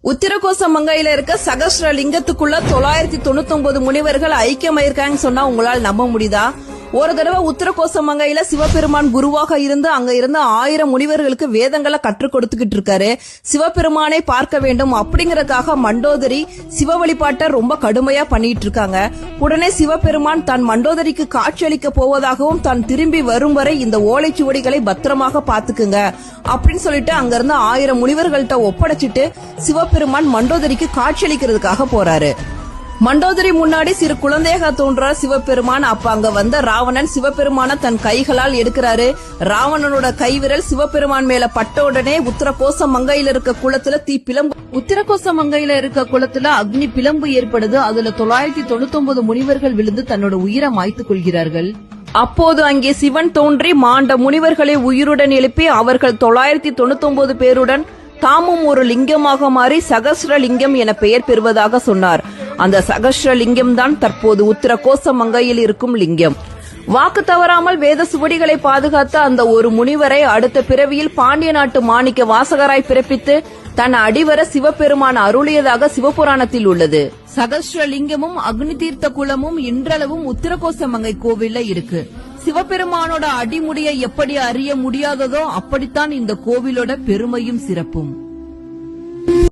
உத்திரகோச மங்கையில இருக்க சகஸ்ர லிங்கத்துக்குள்ள 999 முனிவர்கள் ஐக்கியமாயிருக்காங்க சொன்னா உங்களால் நம்ப முடியுதா? ஒரு தடவை உத்திரகோச மங்கையில சிவபெருமான் குருவாக இருந்து அங்க இருந்த 1000 முனிவர்களுக்கு வேதங்களை கற்றுக் கொடுத்துக்கிட்டு இருக்காரு. சிவபெருமானை பார்க்க வேண்டும் அப்படிங்கறதுக்காக மண்டோதரி சிவ வழிபாட்டை ரொம்ப கடுமையா பண்ணிட்டு இருக்காங்க. உடனே சிவபெருமான் தான் மண்டோதரிக்கு காட்சியளிக்க போவதாகவும் தான் திரும்பி வரும் வரை இந்த ஓலைச்சுவடிகளை பத்திரமாக பாத்துக்குங்க அப்படின்னு சொல்லிட்டு அங்க இருந்த 1000 முனிவர்கள்ட்ட ஒப்படைச்சிட்டு சிவபெருமான் மண்டோதரிக்கு காட்சியளிக்கிறதுக்காக போறாரு. மண்டோதரி முன்னாடி சிறு குழந்தையாக தோன்றார் சிவபெருமான். அப்ப அங்க வந்த ராவணன் சிவபெருமான தன் கைகளால் எடுக்கிறாரு. ராவணனோட கைவிரல் சிவபெருமான் மேல பட்ட உடனே உத்தரகோச மங்கையில இருக்க குளத்துல தீ பிளம்பு. உத்தரகோச மங்கையில இருக்க குளத்துல அக்னி பிளம்பு ஏற்படுது. அதுல 999 முனிவர்கள் விழுந்து தன்னோட உயிரை மாய்த்துக் கொள்கிறார்கள். அப்போது அங்கே சிவன் தோன்றி மாண்ட முனிவர்களை உயிருடன் எழுப்பி அவர்கள் 999 பேருடன் தாமும் ஒரு லிங்கமாக மாறி சகஸ்ர லிங்கம் என பெயர் பெறுவதாக சொன்னார். அந்த சகஸ்ர லிங்கம் தான் தற்போது உத்தரகோச மங்கையில் இருக்கும் லிங்கம். வாக்கு தவறாமல் வேத சுவடிகளை பாதுகாத்த அந்த ஒரு முனிவரை அடுத்த பிறவியில் பாண்டிய நாட்டு மாணிக்க வாசகராய் பிறப்பித்து தன் அடிவர சிவபெருமான் அருளியதாக சிவபுராணத்தில் உள்ளது. சகஸ்ர லிங்கமும் அக்னி தீர்த்த குளமும் இன்றளவும் உத்தரகோச மங்கை கோவில்ல இருக்கு. சிவபெருமானோட அடிமுடியை எப்படி அறிய முடியாததோ அப்படித்தான் இந்த கோவிலோட பெருமையும் சிறப்பும்.